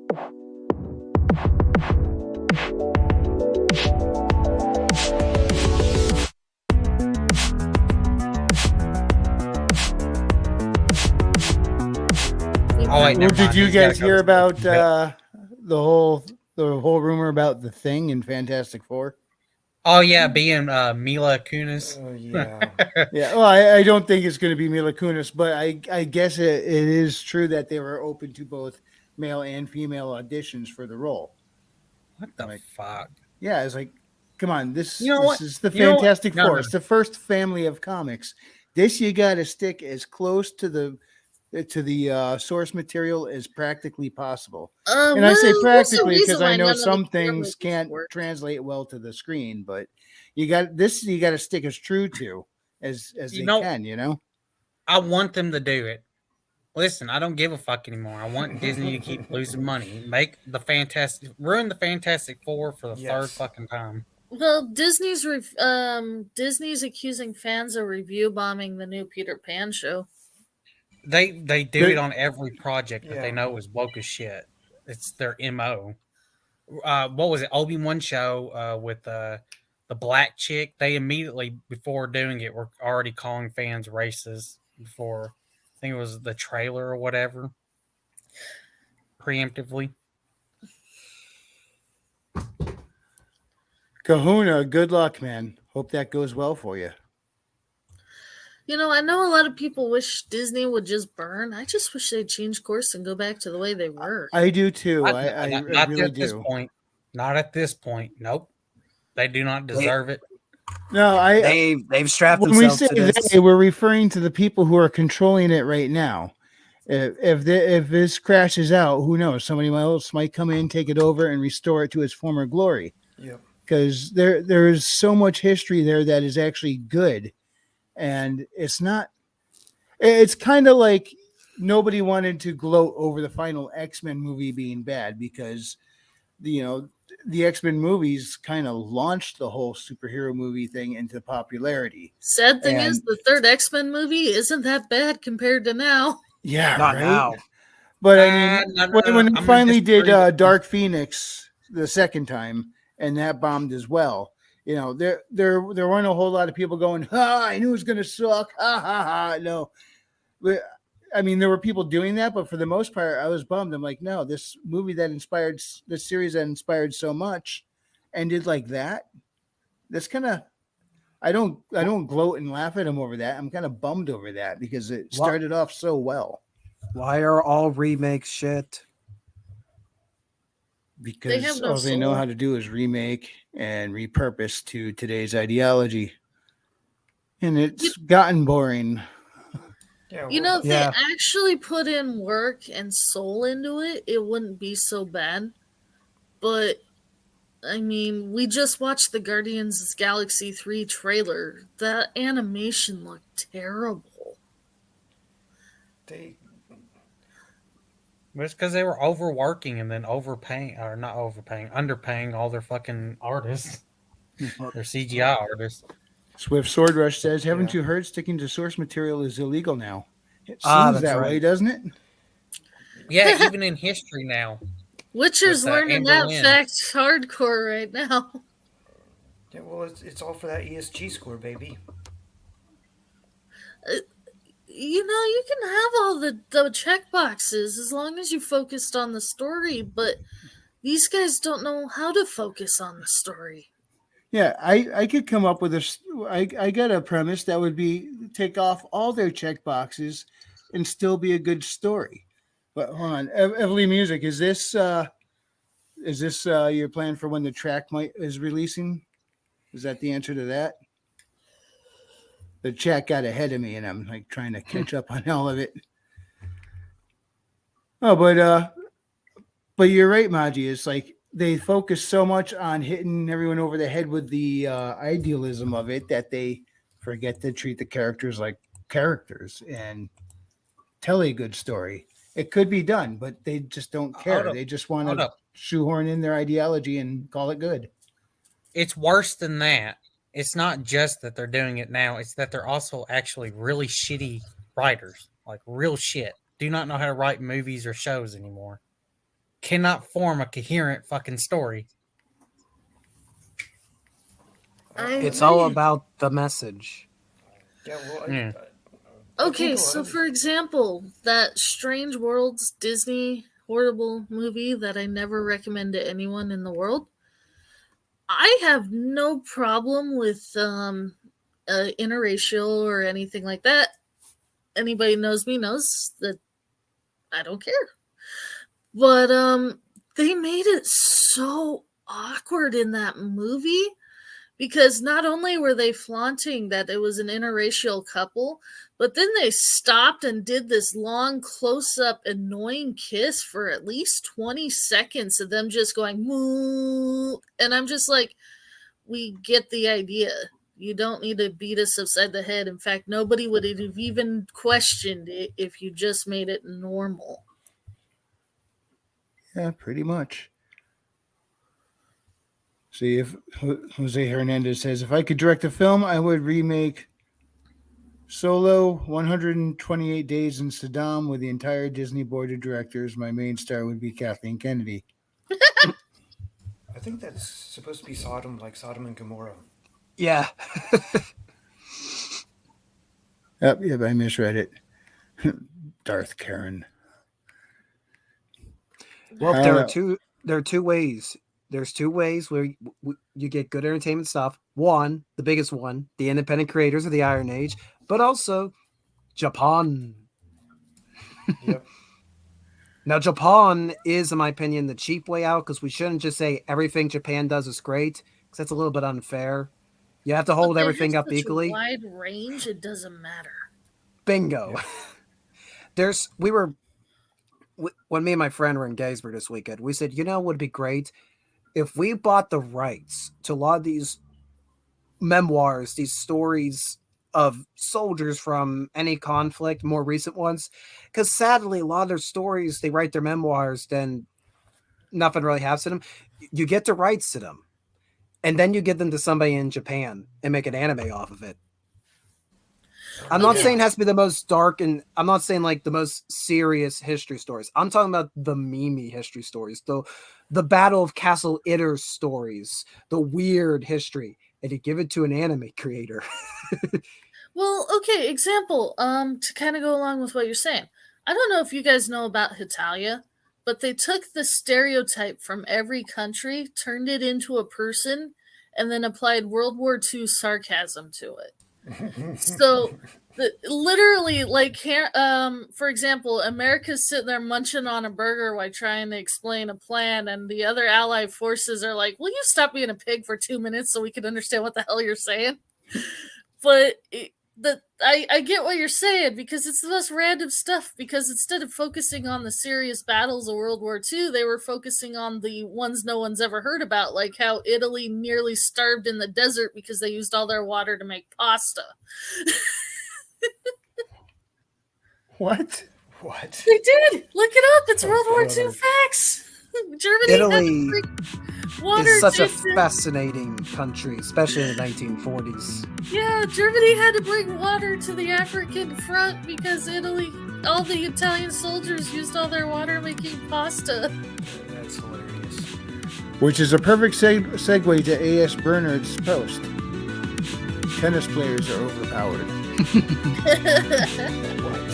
Oh wait, Well, never mind. did you He's gotta guys go hear to about sleep. the whole rumor about the Thing in Fantastic Four? Oh yeah, being Mila Kunis. Oh yeah. Yeah, well, I don't think it's going to be Mila Kunis, but I guess it is true that they were open to both male and female auditions for the role. What the Like, fuck? yeah, it's like, come on, You this know what? this is the You know what? Fantastic No, Four. no. It's the first family of comics. This you got to stick as close to the source material as practically possible. And I say Well, there's a practically because reason I why know none of the some camera things can't work. translate well to the screen, but you got this. You got to stick as true to as You they know, can. You know. I want them to do it. Listen, I don't give a fuck anymore. I want Disney to keep losing money. Ruin the Fantastic Four for the third fucking time. Well, Disney's accusing fans of review bombing the new Peter Pan show. They do it on every project that they Yeah. know is woke as shit. It's their MO. What was it? Obi-Wan show with the black chick. They immediately before doing it were already calling fans racist before I think it was the trailer or whatever. Preemptively. Kahuna, good luck, man. Hope that goes well for you. You know, I know a lot of people wish Disney would just burn. I just wish they'd change course and go back to the way they were. I do too. Not, I not really at this do. point. Not at this point. Nope. They do not deserve it. No, They've strapped when we themselves say to this. they, we're referring to the people who are controlling it right now. If this crashes out, who knows? Somebody else might come in, take it over, and restore it to its former glory. Yep. Because there is so much history there that is actually good, and it's not. It's kind of like nobody wanted to gloat over the final X-Men movie being bad because the X-Men movies kind of launched the whole superhero movie thing into popularity. Sad thing is, the third X-Men movie isn't that bad compared to now. Yeah, Not right. now. But I mean, when they I'm finally gonna did disagree with Dark Phoenix the second time, and that bombed as well. There weren't a whole lot of people going, "Ha! I knew it was going to suck." Ha ha ha! No, but I mean, there were people doing that, but for the most part, I was bummed. I'm like, no, this movie this series that inspired so much, ended like that. That's kind of. I don't gloat and laugh at him over that. I'm kind of bummed over that because it started off so well. Why are all remakes shit? Because all they know how to do is remake and repurpose to today's ideology. And it's gotten boring. You know, if they actually put in work and soul into it, it wouldn't be so bad. But, I mean, we just watched the Guardians of the Galaxy 3 trailer. That animation looked terrible. It's because they were overworking and then underpaying all their fucking artists. Their CGI artists. Swift Sword Rush says, haven't you heard sticking to source material is illegal now? It seems that way, doesn't it? Yeah, even in history now. Witcher's learning that fact hardcore right now. Yeah, well, it's all for that ESG score, baby. You can have all the check boxes as long as you focused on the story, but these guys don't know how to focus on the story. Yeah, I could come up with I got a premise that would be take off all their check boxes and still be a good story. But hold on, Everly Music, is this your plan for when the track is releasing? Is that the answer to that? The chat got ahead of me, and I'm like trying to catch up on all of it. Oh, but you're right, Maji. It's like they focus so much on hitting everyone over the head with the idealism of it that they forget to treat the characters like characters and tell a good story. It could be done, but they just don't care. They just want to shoehorn in their ideology and call it good. It's worse than that. It's not just that they're doing it now. It's that they're also actually really shitty writers. Like real shit. Do not know how to write movies or shows anymore. cannot form a coherent fucking story. It's all about the message. Yeah, well, Yeah. Okay, so for example, that Strange Worlds Disney horrible movie that I never recommend to anyone in the world, I have no problem with interracial or anything like that. Anybody knows me knows that I don't care. But they made it so awkward in that movie because not only were they flaunting that it was an interracial couple, but then they stopped and did this long close-up annoying kiss for at least 20 seconds of them just going moo, and I'm just like, we get the idea. You don't need to beat us upside the head. In fact, nobody would have even questioned it if you just made it normal. Yeah, pretty much. See, if Jose Hernandez says, if I could direct a film, I would remake Solo, 128 Days in Saddam with the entire Disney board of directors. My main star would be Kathleen Kennedy. I think that's supposed to be Sodom, like Sodom and Gomorrah. Yeah. Yep, I misread it. Darth Karen. Well, there are two ways. There's two ways where you get good entertainment stuff. One, the biggest one, the independent creators of the Iron Age, but also Japan. Yep. Now, Japan is, in my opinion, the cheap way out, because we shouldn't just say everything Japan does is great, because that's a little bit unfair. You have to hold everything up equally. Wide range, it doesn't matter. Bingo. Yeah. When me and my friend were in Gettysburg this weekend, we said, what would be great if we bought the rights to a lot of these memoirs, these stories of soldiers from any conflict, more recent ones, because sadly, a lot of their stories, they write their memoirs, then nothing really happens to them. You get the rights to them, and then you give them to somebody in Japan and make an anime off of it. I'm not saying it has to be the most dark, and I'm not saying like the most serious history stories. I'm talking about the meme history stories, the Battle of Castle Itter stories, the weird history, and you give it to an anime creator. Well, okay, example, to kind of go along with what you're saying. I don't know if you guys know about Hitalia, but they took the stereotype from every country, turned it into a person, and then applied World War II sarcasm to it. So, literally, like, for example, America's sitting there munching on a burger while trying to explain a plan, and the other allied forces are like, will you stop being a pig for 2 minutes so we can understand what the hell you're saying? But I get what you're saying, because it's the most random stuff, because instead of focusing on the serious battles of World War II, they were focusing on the ones no one's ever heard about, like how Italy nearly starved in the desert because they used all their water to make pasta. What? What? They did! Look it up! It's World War II facts! Germany Italy is such a distance. fascinating country, especially in the 1940s. Yeah, Germany had to bring water to the African front because all the Italian soldiers used all their water making pasta. That's hilarious. Which is a perfect segue to A.S. Bernard's post. Tennis players are overpowered. What?